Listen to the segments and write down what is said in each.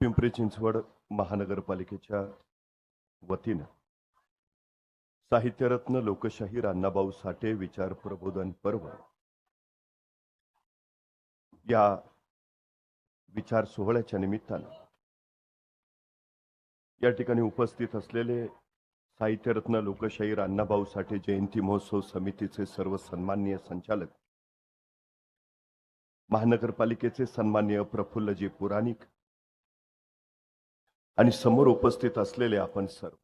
पिंपरी चिंचवड महानगरपालिकेच्या वतीनं साहित्यरत्न लोकशाहीर अण्णाभाऊ साठे विचार प्रबोधन पर्व या विचार सोहळ्याच्या निमित्तानं या ठिकाणी उपस्थित असलेले साहित्यरत्न लोकशाहीर अण्णाभाऊ साठे जयंती महोत्सव समितीचे सर्व सन्माननीय संचालक, महानगरपालिकेचे सन्माननीय प्रफुल्लजी पुराणिक आणि समोर उपस्थित असलेले आपण सर्व,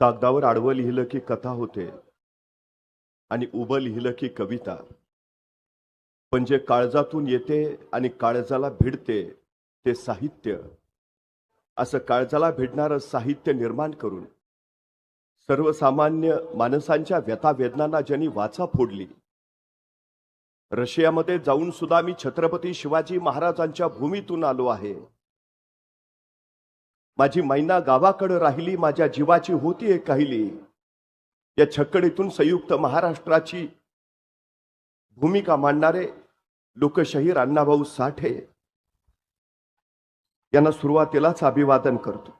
कागदावर आडवं लिहिलं की कथा होते आणि उभं लिहिलं की कविता, पण जे काळजातून येते आणि काळजाला भिडते ते साहित्य. असं काळजाला भिडणारं साहित्य निर्माण करून सर्वसामान्य माणसांच्या व्यथा वेदनांना ज्यांनी वाचा फोडली. रशियामध्ये जाऊन सुद्धा मी छत्रपती शिवाजी महाराजांच्या भूमीतून आलो आहे. माझी मैना गावाकडे राहिली, माझ्या जीवाची होती एक काहिली. या छकडीतून संयुक्त महाराष्ट्राची भूमिका मांडणारे लोकशाहीर अण्णाभाऊ साठे यांना सुरुवातीलाच अभिवादन करतो.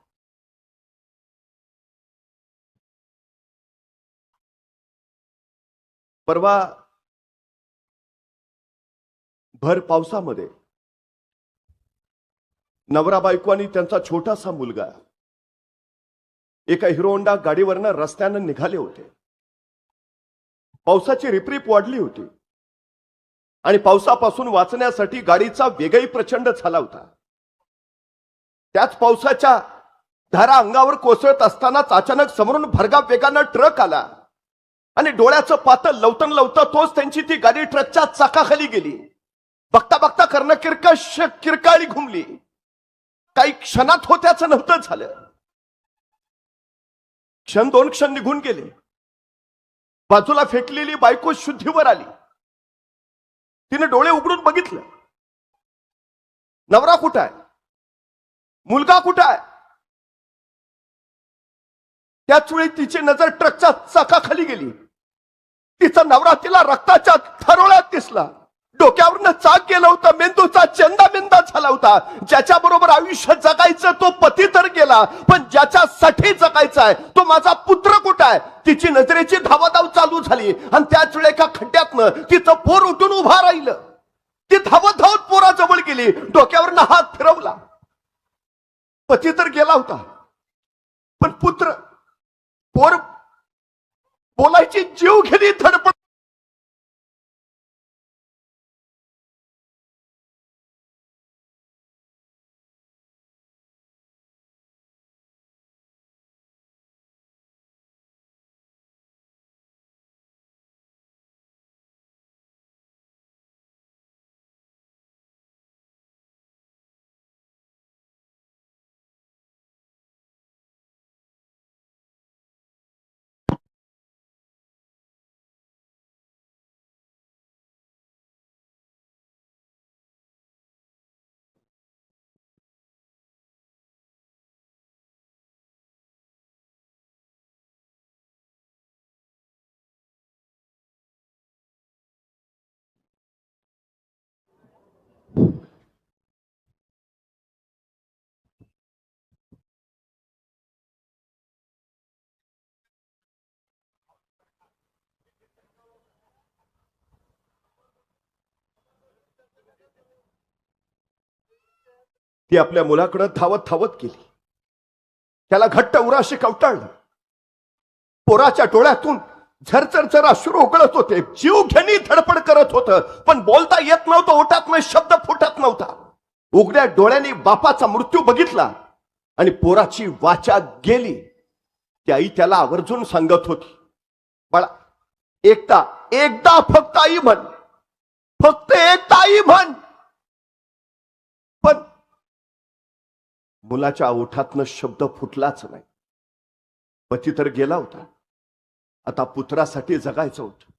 परवा भर पावसामध्ये नवरा बायको आणि त्यांचा छोटासा मुलगा एका हिरो होंडा गाडीवरनं रस्त्यानं निघाले होते. पावसाची रिपरिप वाढली होती आणि पावसापासून वाचण्यासाठी गाडीचा वेगही प्रचंड झाला होता. त्याच पावसाच्या धारा अंगावर कोसळत असतानाच अचानक समोरून भरगाव वेगानं ट्रक आला आणि डोळ्याचं पातळ लवतन लवता तोच त्यांची ती गाडी ट्रकच्या चाकाखाली गेली. बघता बघता कर्ण किरकाळी घुमली. काही क्षणात होत्याचं नव्हतं झालं. क्षण दोन क्षण निघून गेले. बाजूला फेकलेली बायको शुद्धीवर आली. तिने डोळे उघडून बघितलं. नवरा कुठं आहे, मुलगा कुठं आहे. त्याच वेळी तिची नजर ट्रकच्या चाकाखाली गेली. तिचा नवरा तिला रक्ताच्या थरोळ्यात दिसला. डोक्यावरनं चाक गेलं होतं, मेंदूचा चंदामेंदा झाला होता. ज्याच्या बरोबर आयुष्य जगायचं तो पती तर गेला, पण ज्याच्यासाठी जगायचा आहे तो माझा पुत्र कुठं आहे. तिची नजरेची धावाधाव चालू झाली आणि त्याच वेळी एका खड्ड्यातनं तिचं पोर उठून उभा राहिलं. ती धावत धावत पोराजवळ गेली, डोक्यावरनं हात फिरवला. पती तर गेला होता, पण पुत्र पोर बोलायची जीव घेणी धडपड. ती आपल्या मुलाकडे धावत धावत गेली. त्याला घट्ट उराशी कवटाळलं. पोराच्या डोळ्यातून झरझर अश्रू उकळत होते. जीव घेणी धडपड करत होतं, पण बोलता येत नव्हतं. ओठातनं शब्द फुटत नव्हता. उघड्या डोळ्यांनी बापाचा मृत्यू बघितला आणि पोराची वाचा गेली. ती आई त्याला आवर्जून सांगत होती, बाळा एकदा फक्त आई म्हण, फक्त एकदा आई म्हण. पण मुलाच्या ओठातनं शब्द फुटलाच नाही. पती तर गेला होता, आता पुत्रासाठी जगायचं होतं.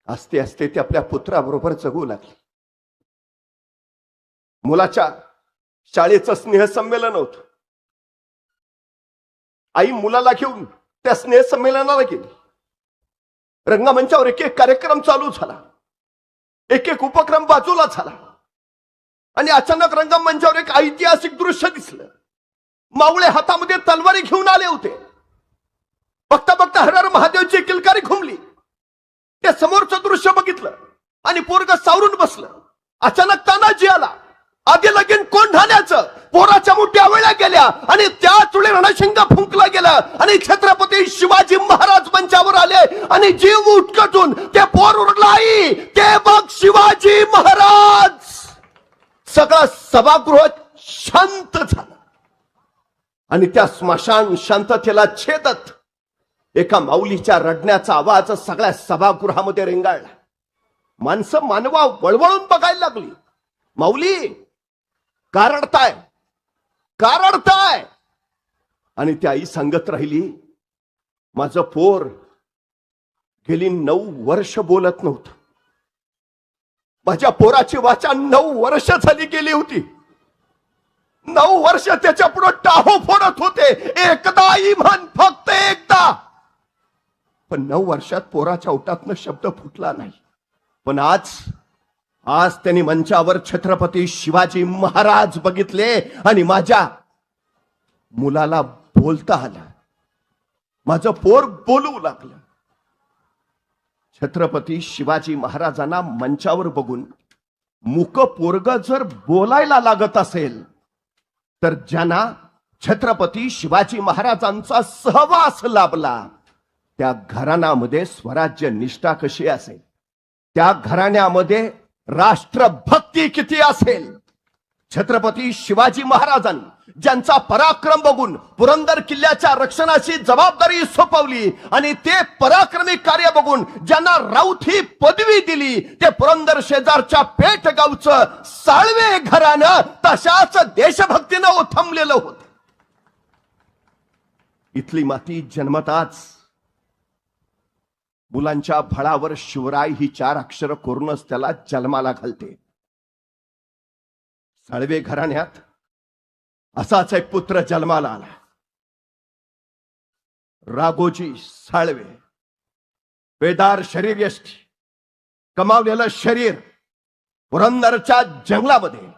असते असते ते आपल्या पुत्राबरोबर जगू लागले. मुलाच्या शाळेचं स्नेहसंमेलन होतं. आई मुलाला घेऊन त्या स्नेहसंमेलनाला गेली. रंगमंचावर एक एक कार्यक्रम चालू झाला. एक एक उपक्रम बाजूला झाला आणि अचानक रंगमंचावर एक ऐतिहासिक दृश्य दिसलं. मावळे हातामध्ये तलवारी घेऊन आले होते. बघता बघता हर हर महादेवची किलकारी घुमली. ते समोरचं दृश्य बघितलं आणि पोरग सावरून बसलं. अचानक तानाजी आला. आधी लगीन कोण झाल्याचं पोराच्या मुठ्या वेळा गेल्या आणि त्याच वेळी रणशिंग फुंकला गेला आणि छत्रपती शिवाजी महाराज मंचावर आले आणि जीव उठकटून ते पोर उरलाई. ते बघ शिवाजी महाराज. सगळं सभागृह शांत झालं आणि त्या स्मशान शांततेला छेदत एका माऊलीच्या रडण्याचा आवाज सगळ्या सभागृहामध्ये रेंगाळला. माणसं मानवा वळवळून बघायला लागली. माऊली का रडताय, का रडताय? आणि ती आई सांगत राहिली, माझं पोर गेली 9 वर्ष बोलत नव्हतं. माझ्या पोराची वाचा 9 वर्ष झाली गेली होती. 9 वर्ष त्याच्या पुढे टाहो फोडत होते. एकदा इमान, फक्त एकदा. पण 9 वर्षात पोराच्या ओठातनं शब्द फुटला नाही. पण आज त्यांनी मंचावर छत्रपती शिवाजी महाराज बघितले आणि माझ्या मुलाला बोलता आलं. माझं पोर बोलू लागलं. छत्रपती शिवाजी महाराजांना मंचावर बघून मूक पोरग जर बोलायला लागत असेल तर ज्यांना छत्रपती शिवाजी महाराजांचा सहवास लाभला त्या घराण्यामध्ये स्वराज्य निष्ठा कशी असेल, त्या घराण्यामध्ये राष्ट्रभक्ती किती असेल. छत्रपती शिवाजी महाराजांनी ज्यांचा पराक्रम बघून पुरंदर किल्ल्याच्या रक्षणाची जबाबदारी सोपवली आणि ते पराक्रमी कार्य बघून ज्यांना राऊत ही पदवी दिली ते पुरंदर शेजारच्या पेठगावचं साळवे घराणं तशाच देशभक्तीनं ओथंबलेलं होतं. इथली माती जन्मताच मुलांच्या फळावर शिवराय ही 4 अक्षर कोरूनच त्याला जन्माला घालते. साळवे घराण्यात असाच एक पुत्र जन्माला आला. राघोजी साळवे. बेदार शरीर यष्टी, कमावलेलं शरीर पुरंदरच्या जंगलामध्ये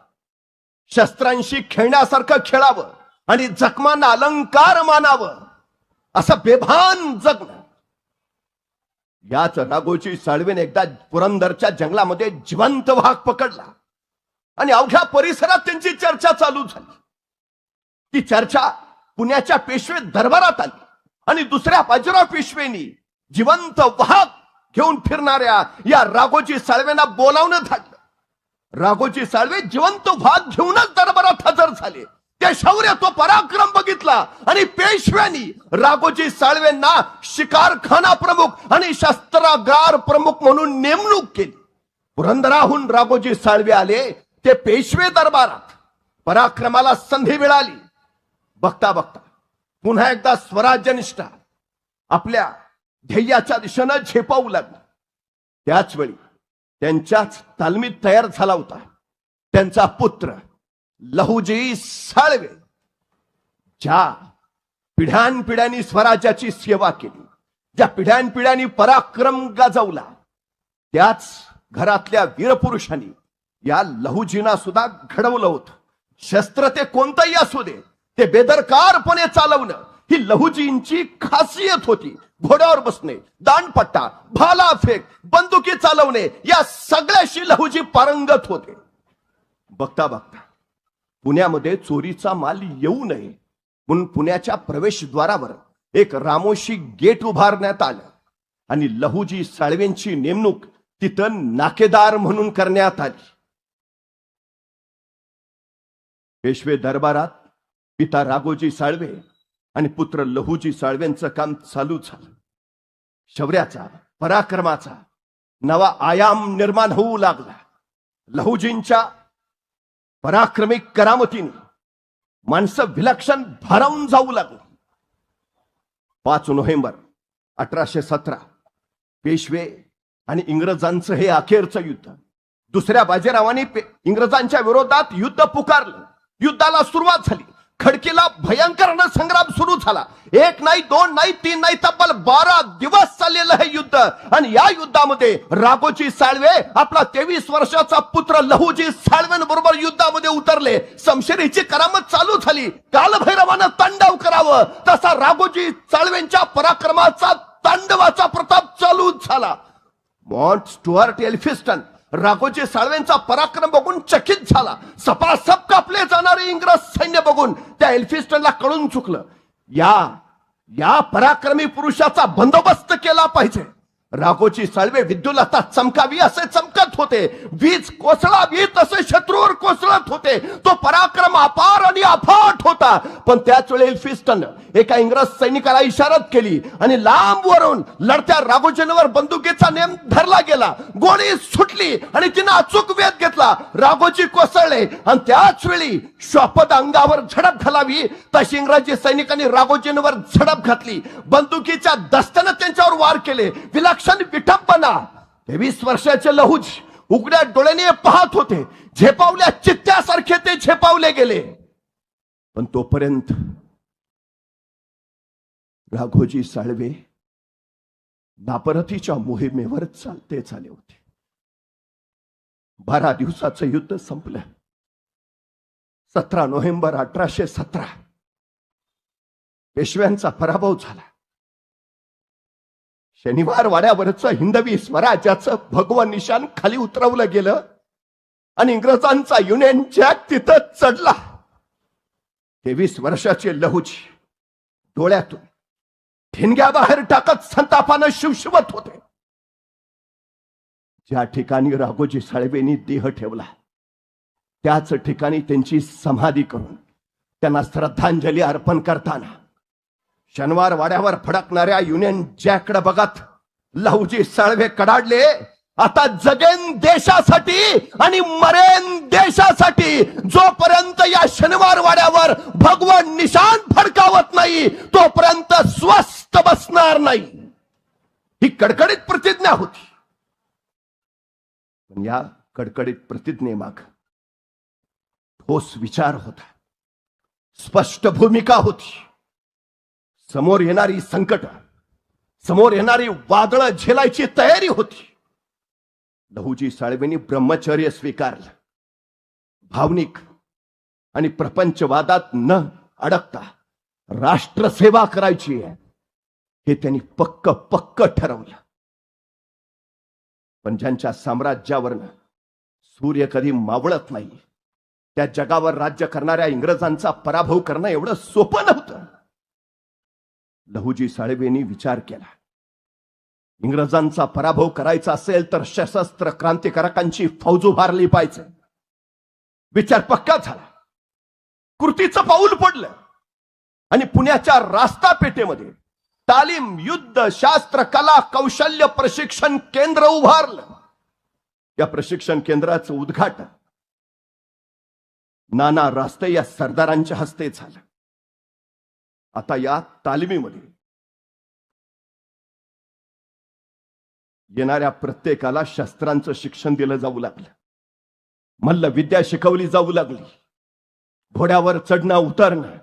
शस्त्रांशी खेळण्यासारखं खेळावं आणि जखमांना अलंकार मानावं असं बेभान जगणं. याच राघोजी साळवेने एकदा पुरंदरच्या जंगलामध्ये जिवंत वाघ पकडला आणि अवघ्या परिसरात त्यांची चर्चा चालू झाली. ती चर्चा पुण्याच्या पेशवे दरबारात आली आणि दुसऱ्या बाजीराव पेशवेनी जिवंत वाघ घेऊन फिरणाऱ्या या राघोजी साळवेंना बोलावणं धाडलं. राघोजी साळवे जिवंत वाघ घेऊनच दरबारात हजर झाले. ते शौर्य, तो पराक्रम बघितला आणि पेशव्यांनी राघोजी साळवेंना शिकारखाना प्रमुख आणि शस्त्रागार प्रमुख म्हणून नेमणूक केली. पुरंदराहून राघोजी साळवे आले. ते पेशवे दरबारात पराक्रमाला संधी मिळाली. बघता बघता पुन्हा एकदा स्वराज्यनिष्ठा आपल्या ध्येयाच्या दिशेनं झेपावू लागली. त्याच वेळी त्यांच्याच तालमीत तयार झाला होता त्यांचा पुत्र लहुजी साळवे, ज्या पिढ्यानपिढ्यांनी स्वराज्याची सेवा केली, ज्या पिढ्यानपिढ्यांनी पराक्रम गाजवला, त्याच घरातल्या वीरपुरुषांनी या लहुजींना सुद्धा घडवलं होतं. शस्त्र ते कोणतंही असू दे, ते बेदरकारपणे चालवणं ही लहुजींची खासियत होती. घोड्यावर बसणे, दांडपट्टा, भाला फेक, बंदुकी चालवणे या सगळ्याशी लहुजी पारंगत होते. बघता बघता पुण्यामध्ये चोरीचा माल येऊ नये म्हणून पुण्याच्या प्रवेशद्वारावर एक रामोशी गेट उभारण्यात आलं आणि लहुजी साळवेंची नेमणूक तिथं नाकेदार म्हणून करण्यात आली. पेशवे दरबारात पिता राघोजी साळवे आणि पुत्र लहुजी साळवेंचं काम चालू झालं. शौर्याचा, पराक्रमाचा नवा आयाम निर्माण होऊ लागला. लहुजींच्या पराक्रमी करामतीने माणसं विलक्षण भारावून जाऊ लागली. 5 नोव्हेंबर 1817 पेशवे आणि इंग्रजांचं हे अखेरचं युद्ध. दुसऱ्या बाजीरावाने इंग्रजांच्या विरोधात युद्ध पुकारलं. युद्धाला सुरुवात झाली. खडकीला भयंकर संग्राम सुरू झाला. 1 नाही 2 नाही 3 नाही तब्बल 12 दिवस चाललेलं हे युद्ध. आणि या युद्धामध्ये राघोजी साळवे आपला 23 वर्षाचा पुत्र लहुजी साळवेंबरोबर युद्धामध्ये उतरले. शमशेरीची करामत चालू झाली. कालभैरवानं तांडव करावं तसा राघोजी साळवेंच्या पराक्रमाचा तांडवाचा प्रताप चालू झाला. मॉन्ट स्टुअर्ट एल्फिस्टन राघोजी साळवेंचा पराक्रम बघून चकित झाला. सपासप कापले जाणारे इंग्रज सैन्य बघून त्या एल्फिस्टनला कळून चुकलं. या पराक्रमी पुरुषाचा बंदोबस्त केला पाहिजे. राघोजी साळवे विद्युलता चमकावी असे चमकत होते. वीज कोसळावी तसे शत्रूवर कोसळत होते. तो पराक्रम अपार आणि अफाट होता. पण त्याच वेळी एल्फिस्टन एका इंग्रज सैनिकाला इशारत केली आणि लांबवरून लढत्या राघोजींवर बंदुकीचा नेम धरला गेला. गोळी सुटली आणि तिने अचूक वेध घेतला. राघोजी कोसळले आणि त्याच वेळी श्वापद अंगावर झडप घालावी तशी इंग्रजी सैनिकांनी राघोजींवर झडप घातली. बंदुकीच्या दस्त्याने त्यांच्यावर वार केले. विटंबना. 23 वर्षाचे लहुज उघड्या डोळ्याने पाहत होते. झेपावल्या चित्त्यासारखे ते झेपावले गेले. पण तोपर्यंत राघोजी साळवे नापरतीच्या मोहिमेवर चालते झाले होते. 12 दिवसाचं युद्ध संपलं. 17 नोव्हेंबर 1817 पेशव्यांचा पराभव झाला. शनिवार वाड्यावरचं हिंदवी स्वराज्याचं भगवा निशाण खाली उतरवलं गेलं आणि इंग्रजांचा युनियन जॅक तिथं चढला. 23 वर्षाचे लहुजी डोळ्यातून ठिणग्या बाहेर टाकत संतापानं शिवशिवत होते. ज्या ठिकाणी राघोजी साळवेंनी देह ठेवला त्याच ठिकाणी त्यांची समाधी करून त्यांना श्रद्धांजली अर्पण करताना शनिवार वाड्यावर फडकणाऱ्या युनियन जॅककडे बघत लहुजी साळवे कडाडले. आता जगेन देशासाठी आणि मरेन देशासाठी. जोपर्यंत या शनिवार वाड्यावर भगवान निशाण फडकावत नाही तोपर्यंत स्वस्थ बसणार नाही. ही कडकडीत प्रतिज्ञा होती. पण या कडकडीत प्रतिज्ञेमाग ठोस विचार होता. स्पष्ट भूमिका होती. समोर येणारी संकट, समोर येणारी वादळ झेलायची तयारी होती. लहुजी साळवेंनी ब्रह्मचर्य स्वीकारलं. भावनिक आणि प्रपंचवादात न अडकता राष्ट्रसेवा करायची आहे हे त्यांनी पक्क ठरवलं. पण ज्यांच्या साम्राज्यावरनं सूर्य कधी मावळत नाही त्या जगावर राज्य करणाऱ्या इंग्रजांचा पराभव करणं एवढं सोपं नव्हतं. लहुजी साळवेंनी विचार केला. इंग्रजांचा पराभव करायचा असेल तर सशस्त्र क्रांतिकारकांची फौज उभारली पाहिजे. विचार पक्का झाला. कृतीचं पाऊल पडलं आणि पुण्याच्या रास्ता पेठेमध्ये तालीम, युद्ध, शास्त्र, कला, कौशल्य प्रशिक्षण केंद्र उभारलं. या प्रशिक्षण केंद्राचं उद्घाटन नाना रास्ते या सरदारांच्या हस्ते झालं. आता या तालिमीमध्ये येणाऱ्या प्रत्येकाला शस्त्रांचं शिक्षण दिलं जाऊ लागलं. मल्ल विद्या शिकवली जाऊ लागली. घोड्यावर चढणं उतरणं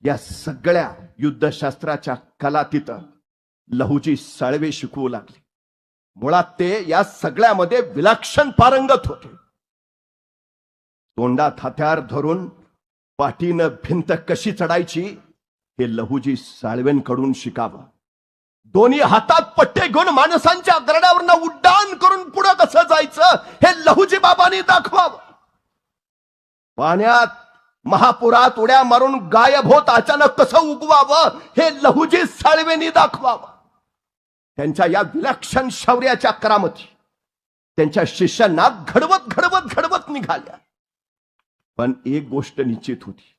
या सगळ्या युद्धशास्त्राच्या कला तिथं लहुजी साळवे शिकवू लागले. मुळात ते या सगळ्यामध्ये विलक्षण पारंगत होते. तोंडात हत्यार धरून पाठीनं भिंत कशी चढायची हे लहुजी साळवेंकडून शिकावं. दोन्ही हातात पट्टे घेऊन माणसांच्या गरड्यावरनं उड्डाण करून पुढे कसं जायचं हे लहुजी बाबांनी दाखवावं. पाण्यात महापुरात उड्या मारून गायब होत अचानक कसं उगवावं हे लहुजी साळवेंनी दाखवावं. त्यांच्या या विलक्षण शौर्याच्या करामती त्यांच्या शिष्यांना घडवत निघाल्या. पण एक गोष्ट निश्चित होती.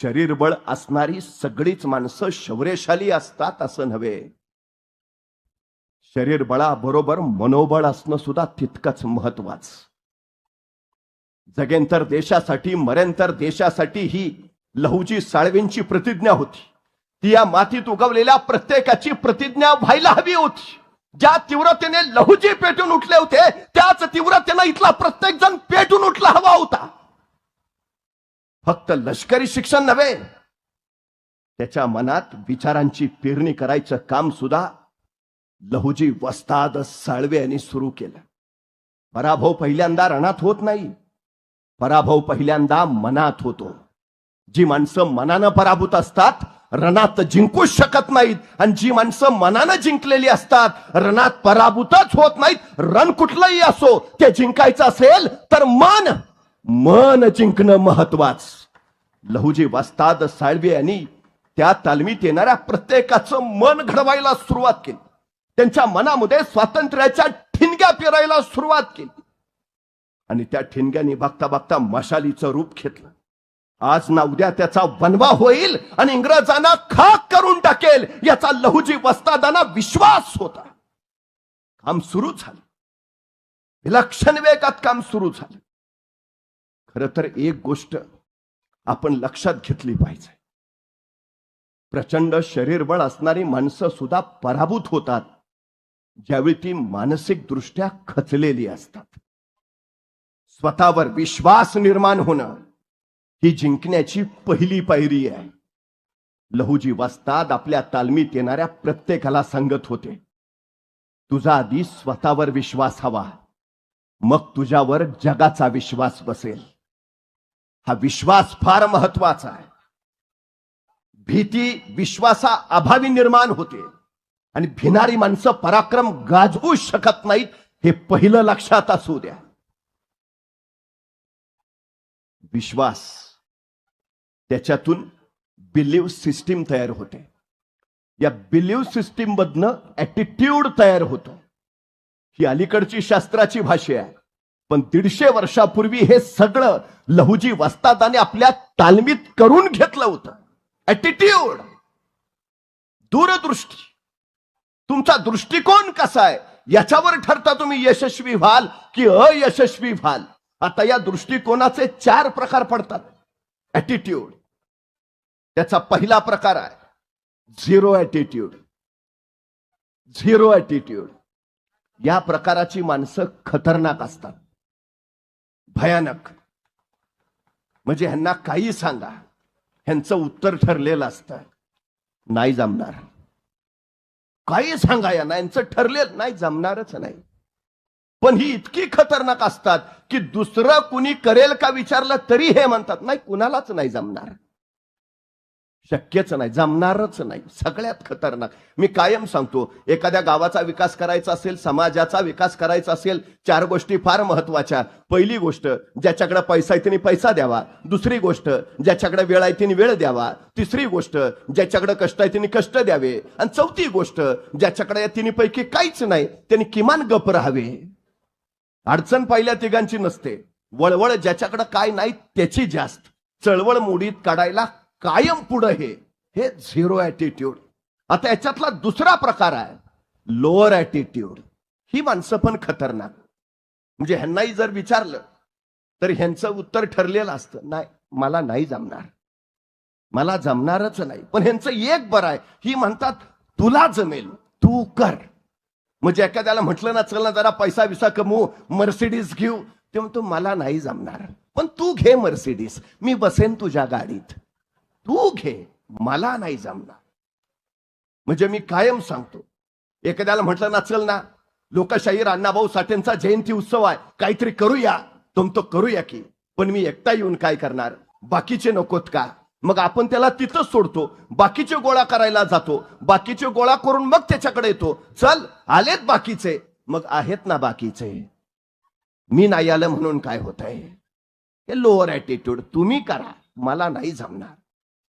शरीरबळ असणारी सगळीच माणसं शौर्यशाली असतात असं नव्हे. शरीरबळाबरोबर मनोबळ असणं सुद्धा तितकंच महत्वाचं. जगेन तर देशासाठी, मरेन तर देशासाठी ही लहुजी साळवेंची प्रतिज्ञा होती. ती या मातीत उगवलेल्या प्रत्येकाची प्रतिज्ञा व्हायला हवी होती. ज्या तीव्रतेने लहुजी पेटून उठले होते त्याच तीव्रतेने इथला प्रत्येक जण पेटून उठला हवा होता. फक्त लष्करी शिक्षण नव्हे, त्याच्या मनात विचारांची पेरणी करायचं काम सुद्धा लहुजी वस्ताद साळवे यांनी सुरू केलं. पराभव पहिल्यांदा रणात होत नाही, पराभव पहिल्यांदा मनात होतो. जी माणसं मनानं पराभूत असतात रणात जिंकूच शकत नाहीत, आणि जी माणसं मनानं जिंकलेली असतात रणात पराभूतच होत नाहीत. रण कुठलंही असो, ते जिंकायचं असेल तर मन जिंकणं महत्वाचं. लहुजी वस्ताद साळवे यांनी त्या तालमीत येणाऱ्या प्रत्येकाचं मन घडवायला सुरुवात केली. त्यांच्या मनामध्ये स्वातंत्र्याच्या ठिणग्या पेरायला सुरुवात केली, आणि त्या ठिणग्यांनी बघता बघता मशालीचं रूप घेतलं. आज ना उद्या त्याचा वनवा होईल आणि इंग्रजांना खाक करून टाकेल याचा लहुजी वस्तादांना विश्वास होता. काम सुरू झालं, विलक्षण वेगात काम सुरू झालं. खरं तर एक गोष्ट आपण लक्षात घेतली पाहिजे, प्रचंड शरीरबळ असणारी माणसं सुद्धा पराभूत होतात ज्यावेळी ती मानसिक दृष्ट्या खचलेली असतात. स्वतःवर विश्वास निर्माण होणं ही जिंकण्याची पहिली पायरी आहे. लहुजी वस्ताद आपल्या तालमीत येणाऱ्या प्रत्येकाला सांगत होते, तुझा आधी स्वतःवर विश्वास हवा, मग तुझ्यावर जगाचा विश्वास बसेल. हा विश्वास फार महत्वाचा आहे. भीती विश्वासा अभावी निर्माण होते, आणि भिनारी माणसं पराक्रम गाजवू शकत नाहीत, हे पहिलं लक्षात असू द्या. विश्वास, त्याच्यातून बिलीव्ह सिस्टीम तयार होते. या बिलीव्ह सिस्टीम मधनं ऍटिट्यूड तयार होतो. ही अलीकडची शास्त्राची भाषा आहे, पण 150 वर्षापूर्वी हे सगळं लहुजी वस्तादाने आपल्या तालमीत करून घेतलं होतं. ऍटिट्यूड, दूरदृष्टी, तुमचा दृष्टिकोन कसा आहे याच्यावर ठरता तुम्ही यशस्वी व्हाल की अयशस्वी व्हाल. आता या दृष्टिकोनाचे 4 प्रकार पडतात. ऍटिट्यूड, त्याचा पहिला प्रकार आहे झिरो ऍटिट्यूड. झिरो ऍटिट्यूड या प्रकाराची माणसं खतरनाक असतात, भयानक. म्हणजे ह्यांना काही सांगा, ह्यांचं उत्तर ठरलेलं असतं, नाही जमणार. काही सांगा यांना, यांचं ठरलेलं नाही, जमणारच नाही. पण ही इतकी खतरनाक असतात की दुसरं कुणी करेल का विचारलं तरी हे म्हणतात नाही, कुणालाच नाही जमणार, शक्यच नाही, जमणारच नाही. सगळ्यात खतरनाक. मी कायम सांगतो, एखाद्या गावाचा विकास करायचा असेल, समाजाचा विकास करायचा असेल, 4 गोष्टी फार महत्वाच्या. पहिली गोष्ट, ज्याच्याकडे पैसा आहे त्यांनी पैसा द्यावा. दुसरी गोष्ट, ज्याच्याकडे वेळ आहे त्यांनी वेळ द्यावा. तिसरी गोष्ट, ज्याच्याकडे कष्ट आहे त्यांनी कष्ट द्यावे. आणि चौथी गोष्ट, ज्याच्याकडे या तिन्हीपैकी काहीच नाही त्यांनी किमान गप राहावे. अडचण पहिल्या तिघांची नसते, वळवळ ज्याच्याकडे काय नाही त्याची जास्त. चळवळ मोडीत काढायला कायम पुढे हे झिरो ऍटिट्यूड. आता याच्यातला दुसरा प्रकार आहे लोअर ऍटिट्यूड. ही माणसं पण खतरनाक. म्हणजे ह्यांनाही जर विचारलं तर ह्यांचं उत्तर ठरलेलं असतं, नाही मला नाही जमणार, मला जमणारच नाही. पण ह्यांचं एक बरं आहे, ही म्हणतात तुला जमेल, तू कर. म्हणजे एखाद्याला म्हटलं ना, चल ना जरा पैसा विसा कमवू, मर्सिडीज घेऊ, ते म्हणतो मला नाही जमणार, पण तू घे मर्सिडीज, मी बसेन तुझ्या गाडीत, तू घे, मला नाही जमणार. म्हणजे मी कायम सांगतो, एखाद्याला म्हटलं ना, चल ना लोकशाहीर अण्णाभाऊ साठेंचा जयंती उत्सव आहे, काहीतरी करूया, तुम तो करूया की, पण मी एकटा येऊन काय करणार, बाकीचे नकोत का? मग आपण त्याला तिथंच सोडतो, बाकीचे गोळा करायला जातो, बाकीचे गोळा करून मग त्याच्याकडे येतो, चल आलेत बाकीचे, मग आहेत ना बाकीचे, मी नाही आलं म्हणून काय होत आहे. हे लोअर ऍटिट्यूड. तुम्ही करा, मला नाही जमणार.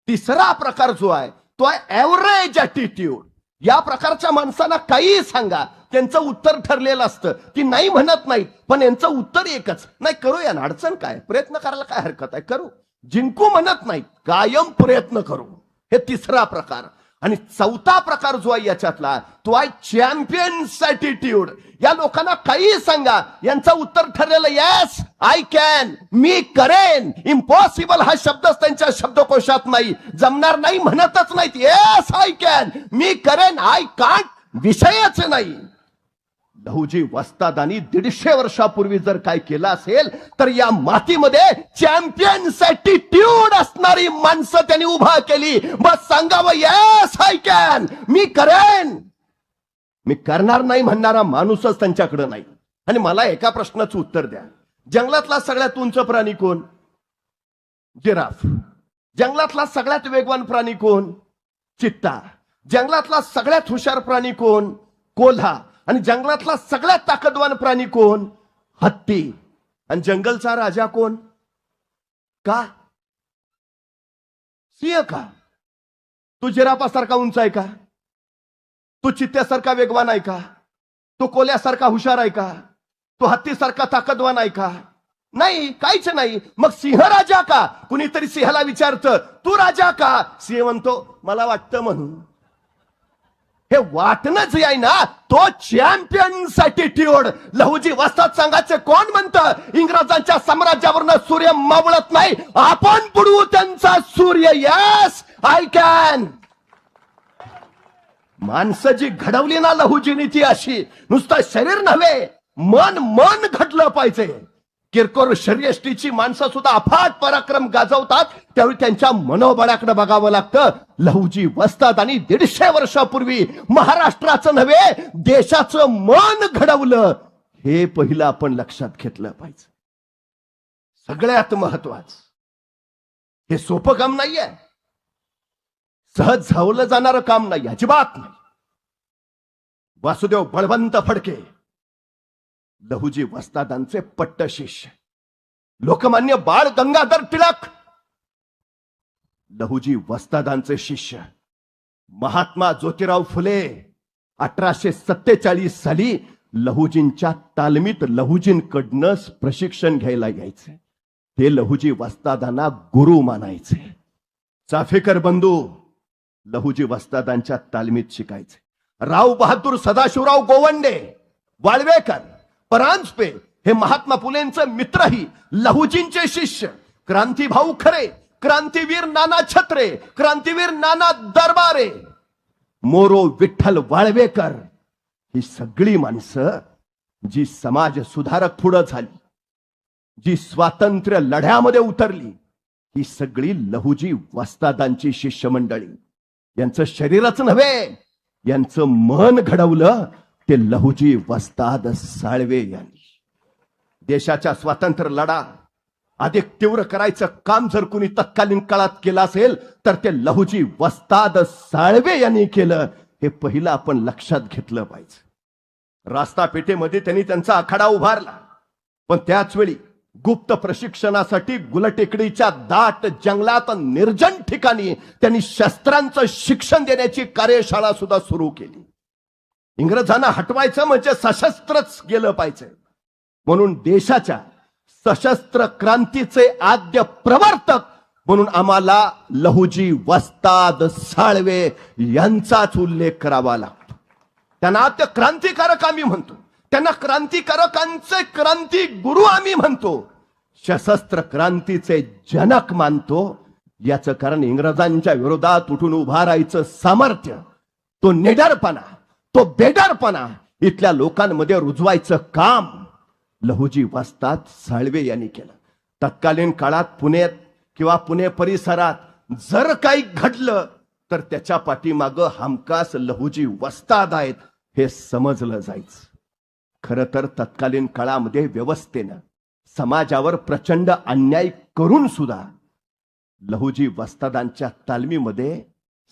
तिसरा प्रकार जो आहे तो आहे ऍव्हरेज ऍटिट्यूड. या प्रकारच्या माणसांना काही सांगा, त्यांचं उत्तर ठरलेलं असतं, ती नाही म्हणत नाहीत, पण यांचं उत्तर एकच, नाही करूया ना, अडचण काय, प्रयत्न करायला काय हरकत आहे, करू, जिंकू म्हणत नाहीत, कायम प्रयत्न करू. हे तिसरा प्रकार. आणि चौथा प्रकार जो आहे याच्यातला तो आहे चॅम्पियन्स ऍटिट्यूड. या लोकांना काही सांगा, यांचं उत्तर ठरलेलं येस आय कॅन, मी करेन. इम्पॉसिबल हा शब्दच त्यांच्या शब्दकोशात नाही, जमणार नाही म्हणतच नाहीत, येस आय कॅन, मी करेन, आय कांट विषयच नाही. लहुजी वस्तादांनी 150 वर्षापूर्वी जर काय केलं असेल तर या मातीमध्ये चॅम्पियन्स ॲटिट्यूड असणारी माणसं त्यांनी उभा केली. बस सांगावं, येस आय कॅन, मी करेन. मी करणार नाही म्हणणारा माणूसच त्यांच्याकडे नाही. आणि मला एका प्रश्नाचं उत्तर द्या, जंगलातला सगळ्यात उंच प्राणी कोण? जिराफ. जंगलातला सगळ्यात वेगवान प्राणी कोण? चित्ता. जंगलातला सगळ्यात हुशार प्राणी कोण? कोल्हा. आणि जंगलातला सगळ्यात ताकदवान प्राणी कोण? हत्ती. आणि जंगलचा राजा कोण? का? सिंह. का? तू जिराफासारखा उंच आहे का? तू चित्त्यासारखा वेगवान आहे का? तो कोल्ह्यासारखा हुशार आहे का? तो हत्तीसारखा ताकदवान आहे का? नाही, काहीच नाही. मग सिंह राजा का? कुणीतरी सिंहाला विचारतं, तू राजा का? सिंह म्हणतो, मला वाटतं म्हणून. हे वाटणंच आहे ना, तो चॅम्पियन्स ॲटिट्यूड. लहुजी वस्ताद संघाचे कोण म्हणतं इंग्रजांच्या साम्राज्यावरनं सूर्य मावळत नाही, आपण बुडवू त्यांचा सूर्य. Yes I can. माणसं जी घडवली ना लहुजीनी, ती अशी नुसतं शरीर नव्हे, मन घडलं पाहिजे. किरकोळ शर्यष्टीची माणसं सुद्धा अफाट पराक्रम गाजवतात, त्यावेळी त्यांच्या मनोबळाकडे बघावं लागतं. लहुजी वस्तादांनी 150 वर्षापूर्वी महाराष्ट्राचं नव्हे, देशाचं मन घडवलं. हे पहिलं आपण लक्षात घेतलं पाहिजे. सगळ्यात महत्वाचं, हे सोपं काम नाहीये, सहज झावलं जाणारं काम नाही, अजिबात नाही. वासुदेव बळवंत फडके लहुजी वस्तादांचे पट्ट शिष्य. लोकमान्य बाळ गंगाधर टिळक लहुजी वस्तादांचे शिष्य. महात्मा ज्योतिराव फुले 1847 साली लहुजींच्या तालमीत लहुजींकडनं प्रशिक्षण घ्यायला यायचे. ते लहुजी वस्तादांना गुरु मानायचे. चाफेकर बंधू लहुजी वस्तादांच्या तालमीत शिकायचे. राव बहादूर सदाशिवराव गोवंडे, वाळवेकर, परांजपे हे महात्मा फुलेंचे मित्रही लहुजींचे शिष्य. क्रांतीभाऊ खरे, क्रांतीवीर नाना छत्रे, क्रांतीवीर नाना दरबारे, मोरो विठ्ठल वाळवेकर, ही सगळी माणसं जी समाज सुधारक पुढे झाली, जी स्वातंत्र्य लढ्यामध्ये उतरली, ही सगळी लहुजी वस्तादांची शिष्यमंडळी. यांचं शरीरच नव्हे, यांचं मन घडवलं ते लहुजी वस्ताद साळवे यांनी. देशाच्या स्वातंत्र्य लढा अधिक तीव्र करायचं काम जर कुणी तत्कालीन काळात केलं असेल तर ते लहुजी वस्ताद साळवे यांनी केलं. हे पहिलं आपण लक्षात घेतलं पाहिजे. रास्ता पेठेमध्ये त्यांनी त्यांचा आखाडा उभारला, पण त्याच वेळी गुप्त प्रशिक्षणासाठी गुलटेकडीच्या दाट जंगलात निर्जन ठिकाणी त्यांनी शस्त्रांचं शिक्षण देण्याची कार्यशाळा सुद्धा सुरू केली. इंग्रजांना हटवायचं म्हणजे सशस्त्रच गेलं पाहिजे, म्हणून देशाच्या सशस्त्र क्रांतीचे आद्य प्रवर्तक म्हणून आम्हाला लहुजी वस्ताद साळवे यांचाच उल्लेख करावा लागतो. त्यांना आद्य क्रांतिकारक आम्ही म्हणतो, त्यांना क्रांतिकारकांचे क्रांती गुरु आम्ही म्हणतो, सशस्त्र क्रांतीचे जनक मानतो. याचं कारण इंग्रजांच्या विरोधात उठून उभा राहायचं सामर्थ्य, तो निडरपणा, तो बेडरपणा इथल्या लोकांमध्ये रुजवायचं काम लहुजी वस्ताद साळवे यांनी केलं. तत्कालीन काळात पुण्यात किंवा पुणे परिसरात जर काही घडलं तर त्याच्या पाठीमागं हमखास लहुजी वस्ताद आहेत हे समजलं जायचं. खरं तर तत्कालीन काळामध्ये व्यवस्थेनं समाजावर प्रचंड अन्याय करून सुद्धा लहुजी वस्तादांच्या तालमीमध्ये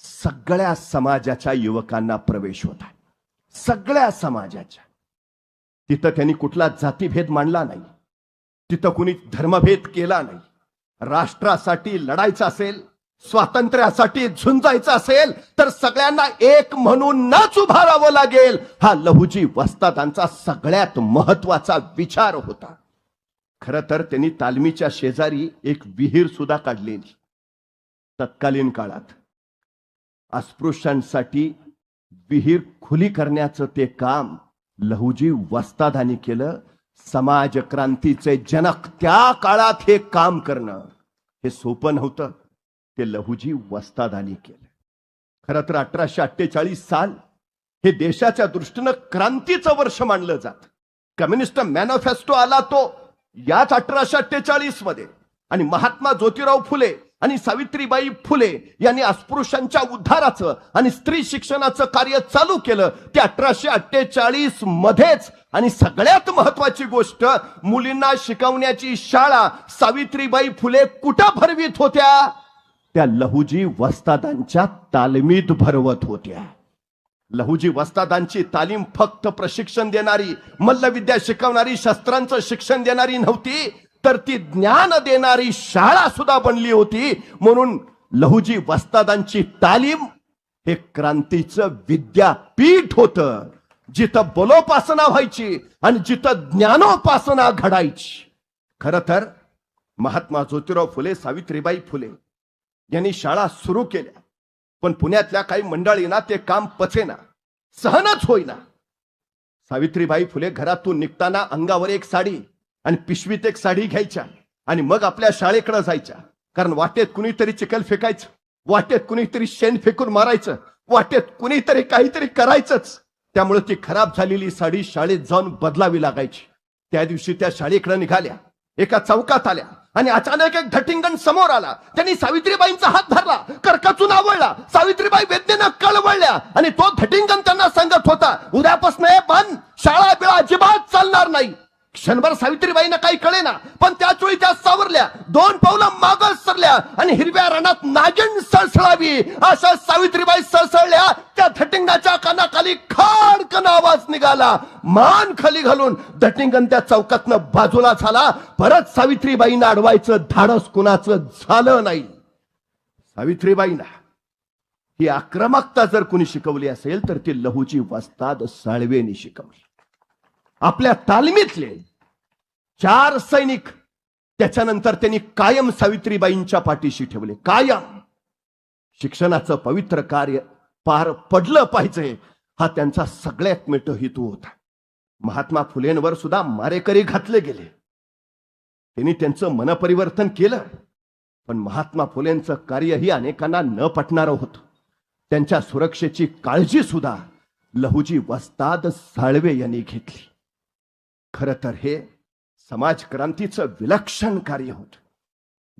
सगळ्या समाजाच्या युवकांना प्रवेश होता. सगळ्या समाजाच्या. तिथं त्यांनी कुठला जातीभेद मांडला नाही, तिथं कुणी धर्मभेद केला नाही. राष्ट्रासाठी लढायचं असेल, स्वातंत्र्यासाठी झुंजायचं असेल तर सगळ्यांना एक म्हणूनच उभा राहावं लागेल, हा लहुजी वस्तादांचा सगळ्यात महत्वाचा विचार होता. खरं तर त्यांनी तालमीच्या शेजारी एक विहीर सुद्धा काढलेली. तत्कालीन काळात अस्पृश्यांसाठी विहीर खुली करण्याचं ते काम लहुजी वस्तादांनी केलं. समाज क्रांतीचे जनक त्या काळात हे काम करणं हे सोपं नव्हतं, ते लहुजी वस्तादांनी केलं. खरं तर 1848 साल हे देशाच्या दृष्टीनं क्रांतीचं वर्ष मानलं जात. कम्युनिस्ट मॅनिफेस्टो आला तो याच 1848 मध्ये. आणि महात्मा ज्योतिराव फुले आणि सावित्रीबाई फुले यांनी अस्पृश्यांच्या उद्धाराचं आणि स्त्री शिक्षणाचं कार्य चालू केलं ते 1848 मध्येच. आणि सगळ्यात महत्वाची गोष्ट, मुलींना शिकवण्याची शाळा सावित्रीबाई फुले कुठं भरवीत होत्या? त्या लहुजी वस्तादांच्या तालमीत भरवत होत्या. लहुजी वस्तादांची तालीम फक्त प्रशिक्षण देणारी, मल्लविद्या शिकवणारी, शस्त्रांचं शिक्षण देणारी नव्हती, तर ती ज्ञान देणारी शाळा सुद्धा बनली होती. म्हणून लहुजी वस्तादांची तालीम हे क्रांतीचं विद्यापीठ होतं, जिथं बलोपासना व्हायची आणि जिथं ज्ञानोपासना घडायची. खर तर महात्मा ज्योतिराव फुले, सावित्रीबाई फुले यांनी शाळा सुरू केल्या, पण पुण्यातल्या काही मंडळींना ते काम पचेना, सहनच होईना. सावित्रीबाई फुले घरातून निघताना अंगावर एक साडी आणि पिशवीत एक साडी घ्यायच्या आणि मग आपल्या शाळेकडे जायच्या. कारण वाटेत कुणीतरी चिखल फेकायचं, वाटेत कुणीतरी शेण फेकून मारायचं, वाटेत कुणीतरी काहीतरी करायचंच. त्यामुळे ती खराब झालेली साडी शाळेत जाऊन बदलावी लागायची. त्या दिवशी त्या शाळेकडे निघाल्या, एका चौकात आल्या आणि अचानक एक धटिंगण समोर आला. त्यांनी सावित्रीबाईंचा हात धरला, करकचून आवळला. सावित्रीबाई वेदनेनं कळवळल्या आणि तो धटिंगण त्यांना सांगत होता, उद्यापासून हे बंद, शाळा बिळा अजिबात चालणार नाही. क्षणभर सावित्रीबाईंना काही कळेना, पण त्याच वेळी त्या सावरल्या, 2 पावलं मागं सरल्या आणि हिरव्या रणात नागिण सळसळावी अशा सावित्रीबाई सळसळल्या. त्या धटिंगणाच्या कानाखाली खाडकन आवाज निघाला. मान खाली घालून धटिंगण त्या चौकातनं बाजूला झाला. परत सावित्रीबाईंना अडवायचं धाडस कुणाचं झालं नाही. सावित्रीबाईंना ही आक्रमकता जर कुणी शिकवली असेल तर ती लहुजी वस्ताद साळवेंनी शिकवली. आपल्या तालमीतले 4 सैनिक त्याच्यानंतर त्यांनी कायम सावित्रीबाईंच्या पाठीशी ठेवले. कायम शिक्षणाचं पवित्र कार्य पार पडलं पाहिजे हा त्यांचा सगळ्यात मोठा हेतू होता. महात्मा फुलेंवर सुद्धा मारेकरी घातले गेले, त्यांनी त्यांचं मनपरिवर्तन केलं. पण महात्मा फुलेंचं कार्यही अनेकांना न पटणारं होतं. त्यांच्या सुरक्षेची काळजी सुद्धा लहुजी वस्ताद साळवे यांनी घेतली. खरं तर हे समाज क्रांतीचं विलक्षण कार्य होत,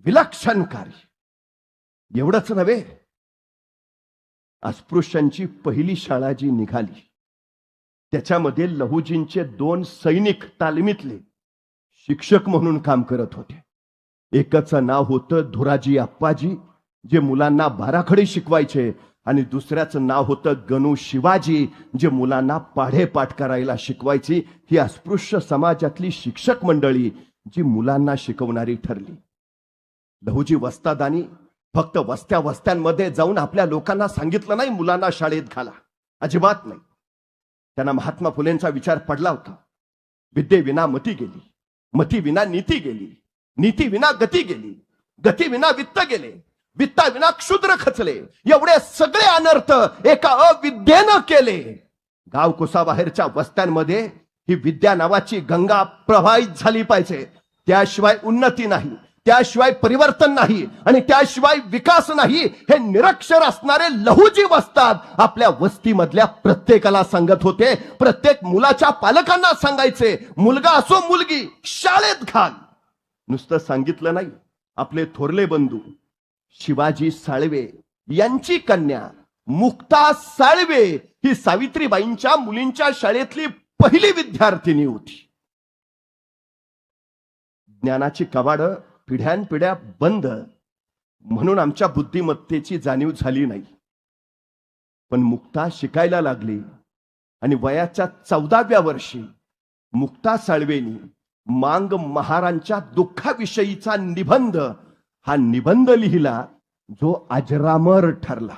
विलक्षण कार्य. एवढंच नव्हे, अस्पृश्यांची पहिली शाळा जी निघाली त्याच्यामध्ये लहुजींचे 2 सैनिक तालमीतले शिक्षक म्हणून काम करत होते. एकाचं नाव होतं धुराजी अप्पाजी, जे मुलांना बाराखडी शिकवायचे, आणि दुसऱ्याचं नाव होतं गणू शिवाजी, जे मुलांना पाढेपाठ करायला शिकवायची. ही अस्पृश्य समाजातली शिक्षक मंडळी जी मुलांना शिकवणारी ठरली. लहुजी वस्तादांनी फक्त वस्त्या वस्त्यांमध्ये जाऊन आपल्या लोकांना सांगितलं नाही मुलांना शाळेत घाला, अजिबात नाही. त्यांना महात्मा फुलेंचा विचार पडला होता. विद्येविना मती गेली, मती विना नीती गेली, नीती विना गती गेली, गती विना वित्त गेले, वित्ताविना क्षुद्र खचले. एवढे सगळे अनर्थ एका अविद्येनं केले. गाव कुसाबाहेरच्या वस्त्यांमध्ये ही विद्या नावाची गंगा प्रवाहित झाली पाहिजे. त्याशिवाय उन्नती नाही, त्याशिवाय परिवर्तन नाही आणि त्याशिवाय विकास नाही, हे निरक्षर असणारे लहुजी वस्ताद आपल्या वस्तीमधल्या प्रत्येकाला सांगत होते. प्रत्येक मुलाच्या पालकांना सांगायचे, मुलगा असो मुलगी शाळेत घाल. नुसतं सांगितलं नाही, आपले थोरले बंधू शिवाजी साळवे यांची कन्या मुक्ता साळवे ही सावित्रीबाईंच्या मुलींच्या शाळेतली पहिली विद्यार्थिनी होती. ज्ञानाची कवाडं पिढ्यानपिढ्या बंद म्हणून आमच्या बुद्धिमत्तेची जाणीव झाली नाही. पण मुक्ता शिकायला लागली आणि वयाच्या 14व्या वर्षी मुक्ता साळवेनी मांग महारांच्या दुःखाविषयीचा निबंध, हा निबंध लिहिला जो अजरामर ठरला.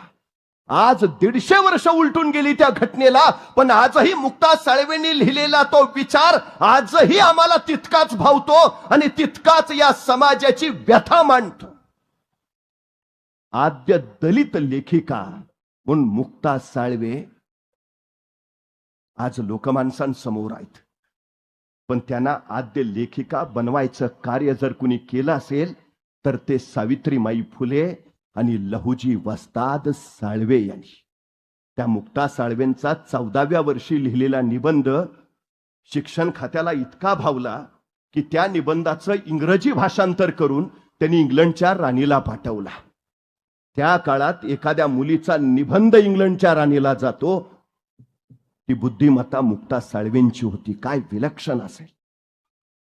आज 150 वर्ष उलटून गेली त्या घटनेला, पण आजही मुक्ता साळवेंनी लिहिलेला तो विचार आजही आम्हाला तितकाच भावतो आणि तितकाच या समाजाची व्यथा मांडतो. आद्य दलित लेखिका म्हणून मुक्ता साळवे आज लोकमानसांसमोर आहेत. पण त्यांना आद्य लेखिका बनवायचं कार्य जर कुणी केलं असेल तर ते सावित्रीमाई फुले आणि लहुजी वस्ताद साळवे यांनी. त्या मुक्ता साळवेंचा 14व्या वर्षी लिहिलेला निबंध शिक्षण खात्याला इतका भावला की त्या निबंधाचं इंग्रजी भाषांतर करून त्यांनी इंग्लंडच्या राणीला पाठवला. त्या काळात एखाद्या मुलीचा निबंध इंग्लंडच्या राणीला जातो, ती बुद्धिमत्ता मुक्ता साळवेंची होती. काय विलक्षण असेल.